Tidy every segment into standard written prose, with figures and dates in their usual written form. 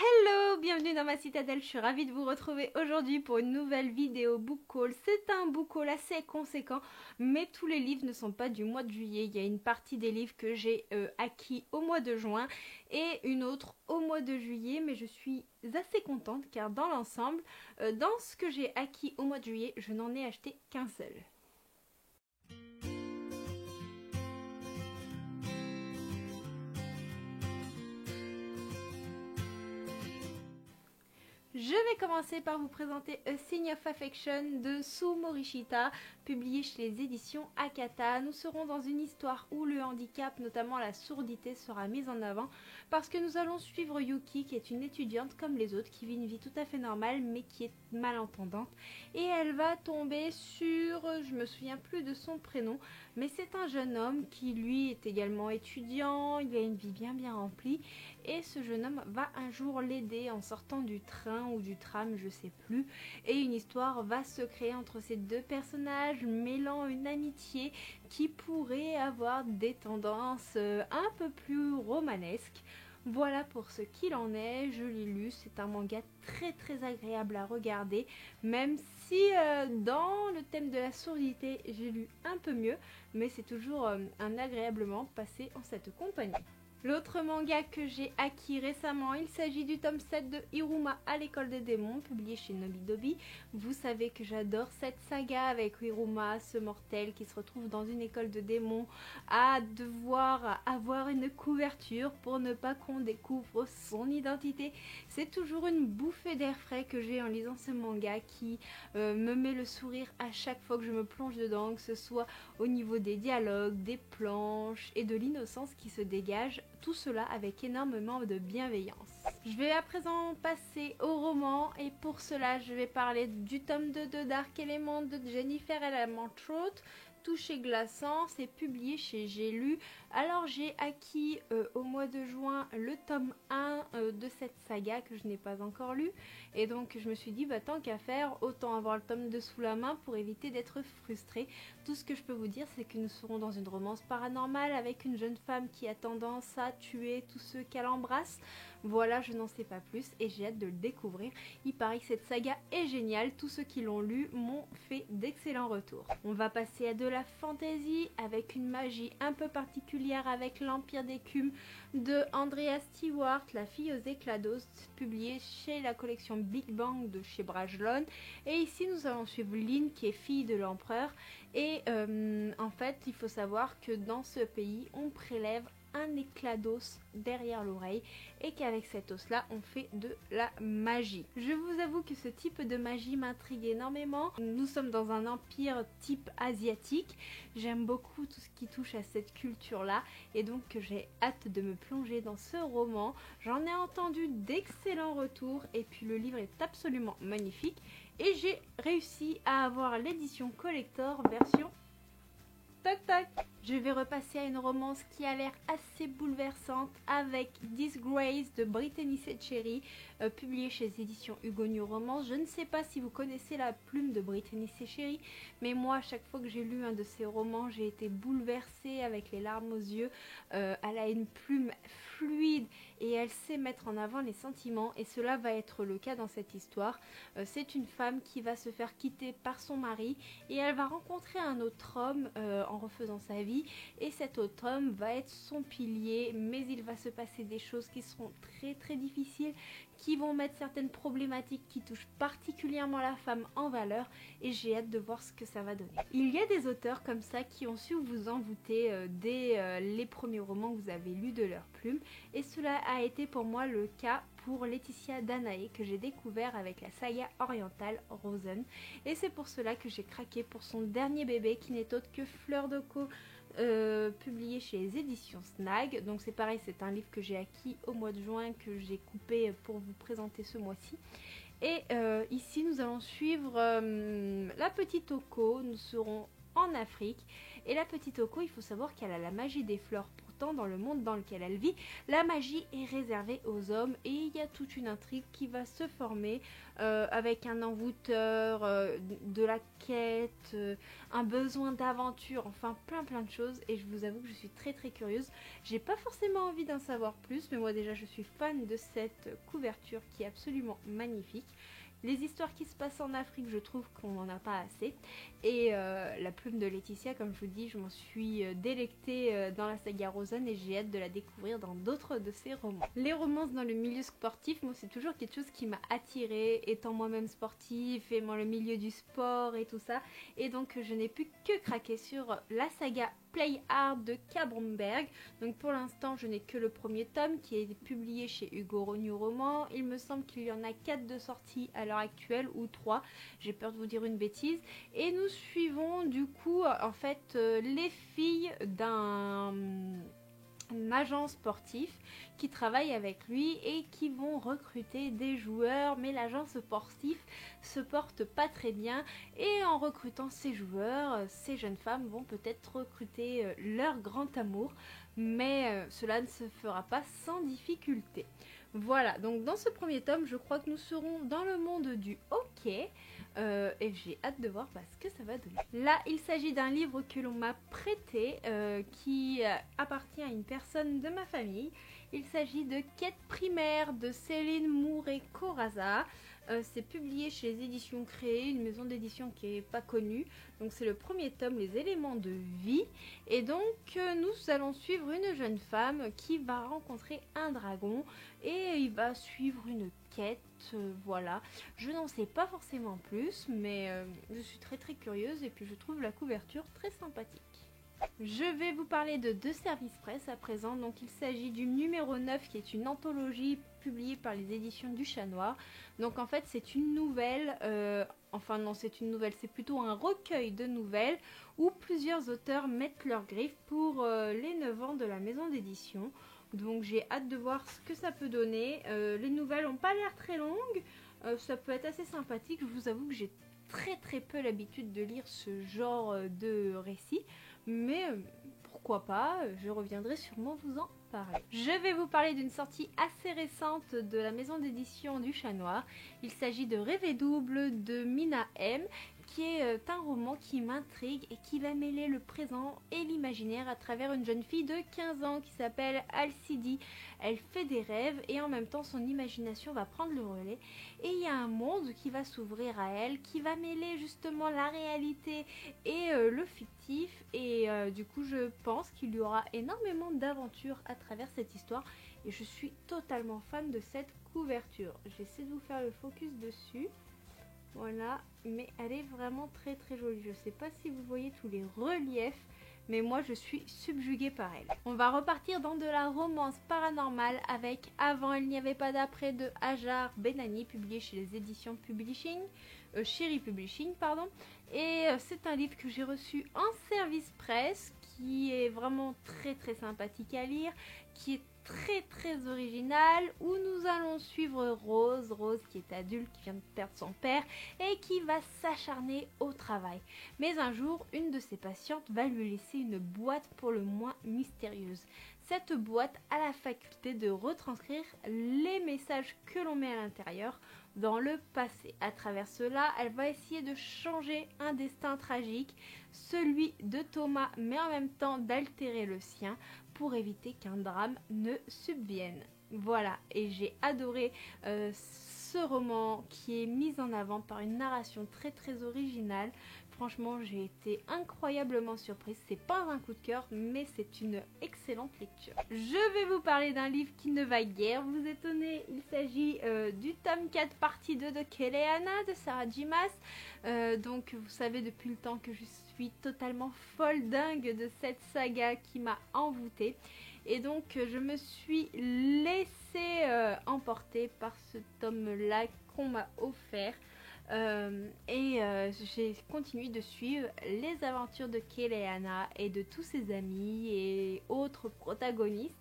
Hello, bienvenue dans ma citadelle, je suis ravie de vous retrouver aujourd'hui pour une nouvelle vidéo book haul. C'est un book haul assez conséquent, mais tous les livres ne sont pas du mois de juillet. Il y a une partie des livres que j'ai acquis au mois de juin et une autre au mois de juillet, mais je suis assez contente car dans l'ensemble, dans ce que j'ai acquis au mois de juillet, je n'en ai acheté qu'un seul. Je vais commencer par vous présenter A Sign of Affection de Sue Morishita, publié chez les éditions Akata. Nous serons dans une histoire où le handicap, notamment la sourdité, sera mis en avant parce que nous allons suivre Yuki, qui est une étudiante comme les autres, qui vit une vie tout à fait normale mais qui est malentendante. Et elle va tomber sur, je me souviens plus de son prénom, mais c'est un jeune homme qui lui est également étudiant, il a une vie bien remplie. Et ce jeune homme va un jour l'aider en sortant du train ou du tram, je sais plus. Et une histoire va se créer entre ces deux personnages, mêlant une amitié qui pourrait avoir des tendances un peu plus romanesques. Voilà pour ce qu'il en est, je l'ai lu, c'est un manga très agréable à regarder, même si dans le thème de la sourdité j'ai lu un peu mieux, mais c'est toujours un agréablement passé en cette compagnie. L'autre manga que j'ai acquis récemment, il s'agit du tome 7 de Hiruma à l'école des démons, publié chez Nobidobi. Vous savez que j'adore cette saga avec Hiruma, ce mortel qui se retrouve dans une école de démons à devoir avoir une couverture pour ne pas qu'on découvre son identité. C'est toujours une bouffée d'air frais que j'ai en lisant ce manga qui me met le sourire à chaque fois que je me plonge dedans, que ce soit au niveau des dialogues, des planches et de l'innocence qui se dégage. Tout cela avec énormément de bienveillance. Je vais à présent passer au roman et pour cela je vais parler du tome 2 de Dark Element de Jennifer Element-Roth, Toucher glaçant, c'est publié chez J'ai lu. Alors j'ai acquis au mois de juin le tome 1 de cette saga que je n'ai pas encore lu et donc je me suis dit tant qu'à faire autant avoir le tome 2 sous la main pour éviter d'être frustrée. Tout ce que je peux vous dire c'est que nous serons dans une romance paranormale avec une jeune femme qui a tendance à tuer tous ceux qu'elle embrasse. Voilà, je n'en sais pas plus et j'ai hâte de le découvrir. Il paraît que cette saga est géniale, tous ceux qui l'ont lu m'ont fait d'excellents retours. On va passer à de la fantasy avec une magie un peu particulière avec l'Empire d'écume de Andrea Stewart, La fille aux éclats d'os, publié chez la collection Big Bang de chez Brajlon. Et ici nous allons suivre Lynn qui est fille de l'empereur et en fait il faut savoir que dans ce pays on prélève un éclat d'os derrière l'oreille et qu'avec cet os là on fait de la magie. Je vous avoue que ce type de magie m'intrigue énormément. Nous sommes dans un empire type asiatique, j'aime beaucoup tout ce qui touche à cette culture là et donc j'ai hâte de me plonger dans ce roman. J'en ai entendu d'excellents retours et puis le livre est absolument magnifique et j'ai réussi à avoir l'édition collector version toc toc. Je vais repasser à une romance qui a l'air assez bouleversante avec Disgrace de Brittany Setcheri, publié chez les éditions Hugo New Romance. Je ne sais pas si vous connaissez la plume de Brittany Setcheri, mais moi à chaque fois que j'ai lu un de ses romans, j'ai été bouleversée avec les larmes aux yeux. Elle a une plume fluide et elle sait mettre en avant les sentiments et cela va être le cas dans cette histoire. C'est une femme qui va se faire quitter par son mari et elle va rencontrer un autre homme en refaisant sa vie et cet autre homme va être son pilier, mais il va se passer des choses qui seront très difficiles, qui vont mettre certaines problématiques qui touchent particulièrement la femme en valeur et j'ai hâte de voir ce que ça va donner. Il y a des auteurs comme ça qui ont su vous envoûter dès les premiers romans que vous avez lus de leur plume et cela a été pour moi le cas pour Laetitia Danae que j'ai découvert avec la saga orientale Rosen et c'est pour cela que j'ai craqué pour son dernier bébé qui n'est autre que Fleur de Caux, publié chez les éditions Snag. Donc c'est pareil, c'est un livre que j'ai acquis au mois de juin que j'ai coupé pour vous présenter ce mois-ci. Et ici nous allons suivre la petite Oko, nous serons en Afrique et la petite Oko, il faut savoir qu'elle a la magie des fleurs pour pourtant dans le monde dans lequel elle vit, la magie est réservée aux hommes et il y a toute une intrigue qui va se former avec un envoûteur, de la quête, un besoin d'aventure, enfin plein de choses, et je vous avoue que je suis très curieuse. J'ai pas forcément envie d'en savoir plus, mais moi déjà je suis fan de cette couverture qui est absolument magnifique. Les histoires qui se passent en Afrique, je trouve qu'on n'en a pas assez. Et la plume de Laetitia, comme je vous dis, je m'en suis délectée dans la saga Rosen et j'ai hâte de la découvrir dans d'autres de ses romans. Les romances dans le milieu sportif, moi c'est toujours quelque chose qui m'a attirée, étant moi-même sportive, aimant le milieu du sport et tout ça. Et donc je n'ai pu que craquer sur la saga Play Hard de K. Bromberg. Donc pour l'instant je n'ai que le premier tome qui est publié chez Hugo New Roman. Il me semble qu'il y en a 4 de sortie à l'heure actuelle ou 3, j'ai peur de vous dire une bêtise. Et nous suivons du coup en fait les filles d'un agent sportif qui travaille avec lui et qui vont recruter des joueurs, mais l'agent sportif se porte pas très bien et en recrutant ces joueurs, ces jeunes femmes vont peut-être recruter leur grand amour, mais cela ne se fera pas sans difficulté. Voilà, donc dans ce premier tome, je crois que nous serons dans le monde du hockey et j'ai hâte de voir ce que ça va donner. Là, il s'agit d'un livre que l'on m'a prêté qui appartient à une personne de ma famille. Il s'agit de Quête primaire de Céline Mouret-Corazza. C'est publié chez les éditions Créées, une maison d'édition qui n'est pas connue. Donc c'est le premier tome, Les éléments de vie. Et donc nous allons suivre une jeune femme qui va rencontrer un dragon et il va suivre une quête. Voilà, je n'en sais pas forcément plus, mais je suis très curieuse et puis je trouve la couverture très sympathique. Je vais vous parler de deux services presse à présent. Donc il s'agit du numéro 9 qui est une anthologie publiée par les éditions du Chat Noir. Donc en fait c'est une nouvelle, enfin non c'est une nouvelle, c'est plutôt un recueil de nouvelles où plusieurs auteurs mettent leur griffe pour les 9 ans de la maison d'édition. Donc j'ai hâte de voir ce que ça peut donner. Les nouvelles n'ont pas l'air très longues, ça peut être assez sympathique. Je vous avoue que j'ai très peu l'habitude de lire ce genre de récit. Mais pourquoi pas, je reviendrai sûrement vous en parler. Je vais vous parler d'une sortie assez récente de la maison d'édition du Chat Noir. Il s'agit de Rêver double de Mina M, qui est un roman qui m'intrigue et qui va mêler le présent et l'imaginaire à travers une jeune fille de 15 ans qui s'appelle Alcidi. Elle fait des rêves et en même temps son imagination va prendre le relais et il y a un monde qui va s'ouvrir à elle, qui va mêler justement la réalité et le fictif et du coup je pense qu'il y aura énormément d'aventures à travers cette histoire et je suis totalement fan de cette couverture. J'essaie de vous faire le focus dessus. Voilà, mais elle est vraiment très jolie. Je sais pas si vous voyez tous les reliefs, mais moi je suis subjuguée par elle. On va repartir dans de la romance paranormale avec Avant il n'y avait pas d'après de Hajar Benani, publié chez les éditions Publishing, Chéri Publishing pardon. Et c'est un livre que j'ai reçu en service presse, qui est vraiment très sympathique à lire, qui est très original, où nous allons suivre Rose qui est adulte, qui vient de perdre son père et qui va s'acharner au travail. Mais un jour, une de ses patientes va lui laisser une boîte pour le moins mystérieuse. Cette boîte a la faculté de retranscrire les messages que l'on met à l'intérieur dans le passé. À travers cela, elle va essayer de changer un destin tragique, celui de Thomas, mais en même temps d'altérer le sien pour éviter qu'un drame ne subvienne. Voilà, et j'ai adoré ce roman qui est mis en avant par une narration très originale. Franchement, j'ai été incroyablement surprise. C'est pas un coup de cœur, mais c'est une excellente lecture. Je vais vous parler d'un livre qui ne va guère vous étonner. Il s'agit du tome 4, partie 2 de Keleana de Sarah J. Maas. Donc, vous savez depuis le temps que je suis totalement folle dingue de cette saga qui m'a envoûtée. Et donc, je me suis laissée emporter par ce tome-là qu'on m'a offert. J'ai continué de suivre les aventures de Keleana et de tous ses amis et autres protagonistes.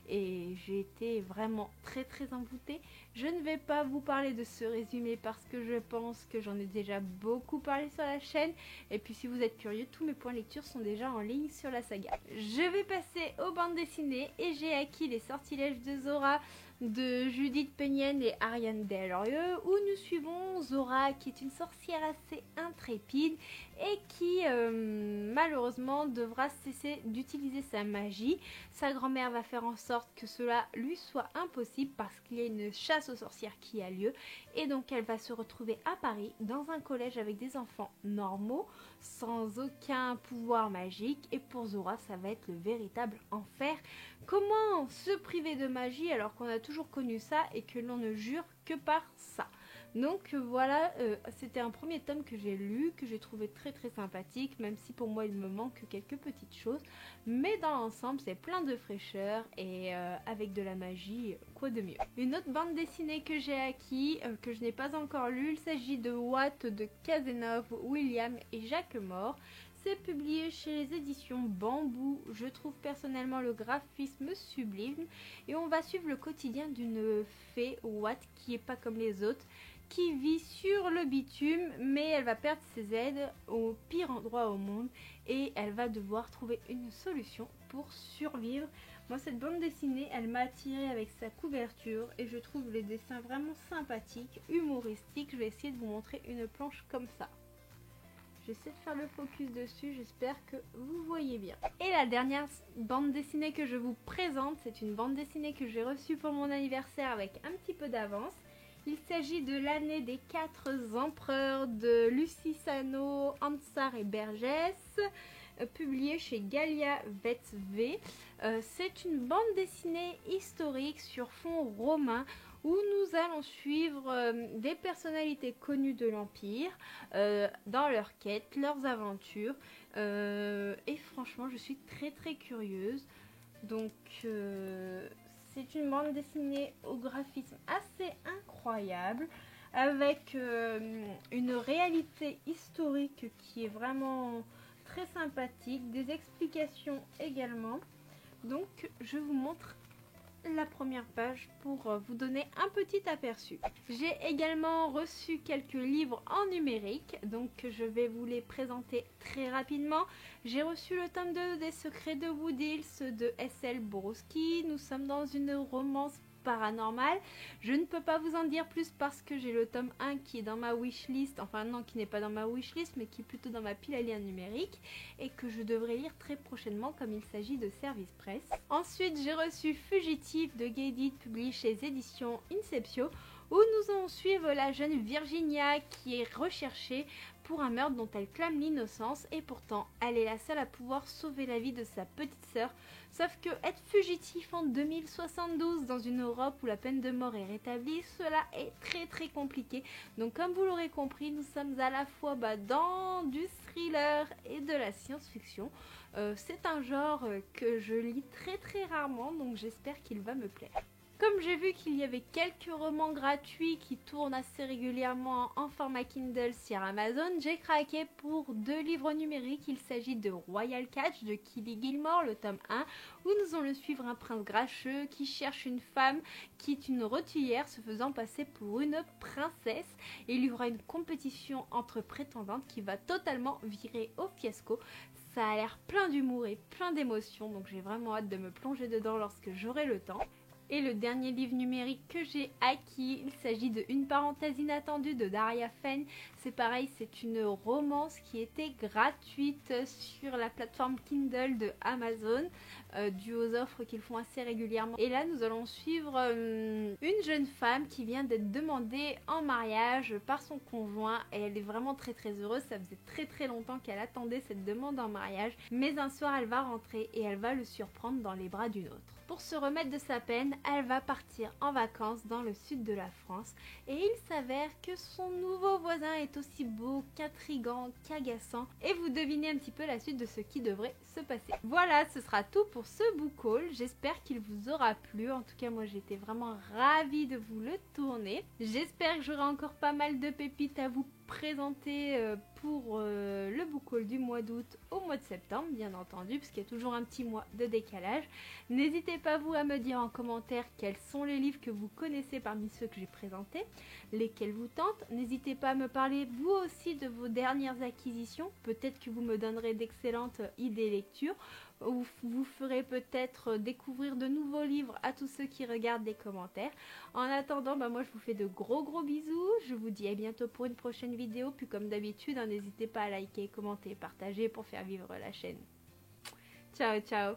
Et j'ai été vraiment très envoûtée. Je ne vais pas vous parler de ce résumé parce que je pense que j'en ai déjà beaucoup parlé sur la chaîne. Et puis si vous êtes curieux, tous mes points lecture sont déjà en ligne sur la saga. Je vais passer aux bandes dessinées et j'ai acquis Les Sortilèges de Zora de Judith Paynen et Ariane Delrieux, où nous suivons Zora qui est une sorcière assez intrépide et qui malheureusement devra cesser d'utiliser sa magie. Sa grand-mère va faire en sorte que cela lui soit impossible parce qu'il y a une chasse aux sorcières qui a lieu et donc elle va se retrouver à Paris dans un collège avec des enfants normaux sans aucun pouvoir magique et pour Zora ça va être le véritable enfer. Comment se priver de magie alors qu'on a toujours connu ça et que l'on ne jure que par ça? Donc voilà, c'était un premier tome que j'ai lu, que j'ai trouvé très sympathique, même si pour moi il me manque quelques petites choses. Mais dans l'ensemble, c'est plein de fraîcheur et avec de la magie, quoi de mieux. Une autre bande dessinée que j'ai acquis, que je n'ai pas encore lue, il s'agit de Watt de Cazenove, William et Jacques Mort. C'est publié chez les éditions Bambou. Je trouve personnellement le graphisme sublime et on va suivre le quotidien d'une fée, Watt, qui est pas comme les autres, qui vit sur le bitume, mais elle va perdre ses aides au pire endroit au monde et elle va devoir trouver une solution pour survivre. Moi, cette bande dessinée, elle m'a attirée avec sa couverture et je trouve les dessins vraiment sympathiques, humoristiques. Je vais essayer de vous montrer une planche comme ça. J'essaie de faire le focus dessus, j'espère que vous voyez bien. Et la dernière bande dessinée que je vous présente, c'est une bande dessinée que j'ai reçue pour mon anniversaire avec un petit peu d'avance. Il s'agit de l'année des 4 empereurs de Lucie Sano, Ansar et Bergès, publiée chez Galia VV. C'est une bande dessinée historique sur fond romain où nous allons suivre des personnalités connues de l'Empire dans leurs quêtes, leurs aventures. Et franchement, je suis très curieuse. Donc, c'est une bande dessinée au graphisme assez incroyable, avec une réalité historique qui est vraiment très sympathique, des explications également. Donc, je vous montre la première page pour vous donner un petit aperçu. J'ai également reçu quelques livres en numérique, donc je vais vous les présenter très rapidement. J'ai reçu le tome 2 des Secrets de Wood Hills de S.L. Borowski. Nous sommes dans une romance paranormale. Je ne peux pas vous en dire plus parce que j'ai le tome 1 qui est dans ma wishlist, enfin non, qui n'est pas dans ma wishlist mais qui est plutôt dans ma pile à lire numérique et que je devrais lire très prochainement comme il s'agit de service presse. Ensuite, j'ai reçu Fugitive de Gaydit, publié chez les éditions Inceptio, où nous allons suivre la jeune Virginia qui est recherchée pour un meurtre dont elle clame l'innocence et pourtant elle est la seule à pouvoir sauver la vie de sa petite sœur. Sauf que être fugitif en 2072 dans une Europe où la peine de mort est rétablie, cela est très compliqué. Donc comme vous l'aurez compris, nous sommes à la fois dans du thriller et de la science-fiction. C'est un genre que je lis très rarement, donc j'espère qu'il va me plaire. Comme j'ai vu qu'il y avait quelques romans gratuits qui tournent assez régulièrement en format Kindle sur Amazon, j'ai craqué pour 2 livres numériques. Il s'agit de Royal Catch de Kelly Gilmore, le tome 1, où nous allons suivre un prince grincheux qui cherche une femme qui est une roturière se faisant passer pour une princesse. Et il y aura une compétition entre prétendantes qui va totalement virer au fiasco. Ça a l'air plein d'humour et plein d'émotions, donc j'ai vraiment hâte de me plonger dedans lorsque j'aurai le temps. Et le dernier livre numérique que j'ai acquis, il s'agit de Une parenthèse inattendue de Daria Fenn. C'est pareil, c'est une romance qui était gratuite sur la plateforme Kindle de Amazon, due aux offres qu'ils font assez régulièrement. Et là, nous allons suivre une jeune femme qui vient d'être demandée en mariage par son conjoint. Et elle est vraiment très heureuse, ça faisait très longtemps qu'elle attendait cette demande en mariage. Mais un soir, elle va rentrer et elle va le surprendre dans les bras d'une autre. Pour se remettre de sa peine, elle va partir en vacances dans le sud de la France et il s'avère que son nouveau voisin est aussi beau, qu'intrigant, qu'agaçant et vous devinez un petit peu la suite de ce qui devrait se passer. Voilà, ce sera tout pour pour ce book haul. J'espère qu'il vous aura plu. En tout cas, moi j'étais vraiment ravie de vous le tourner. J'espère que j'aurai encore pas mal de pépites à vous présenter pour le book haul du mois d'août au mois de septembre, bien entendu, parce qu'il y a toujours un petit mois de décalage. N'hésitez pas vous à me dire en commentaire quels sont les livres que vous connaissez parmi ceux que j'ai présentés, lesquels vous tentent. N'hésitez pas à me parler vous aussi de vos dernières acquisitions. Peut-être que vous me donnerez d'excellentes idées lecture, ou vous ferez peut-être découvrir de nouveaux livres à tous ceux qui regardent les commentaires. En attendant, moi je vous fais de gros bisous. Je vous dis à bientôt pour une prochaine vidéo. Puis comme d'habitude, n'hésitez pas à liker, commenter, partager pour faire vivre la chaîne. Ciao ciao.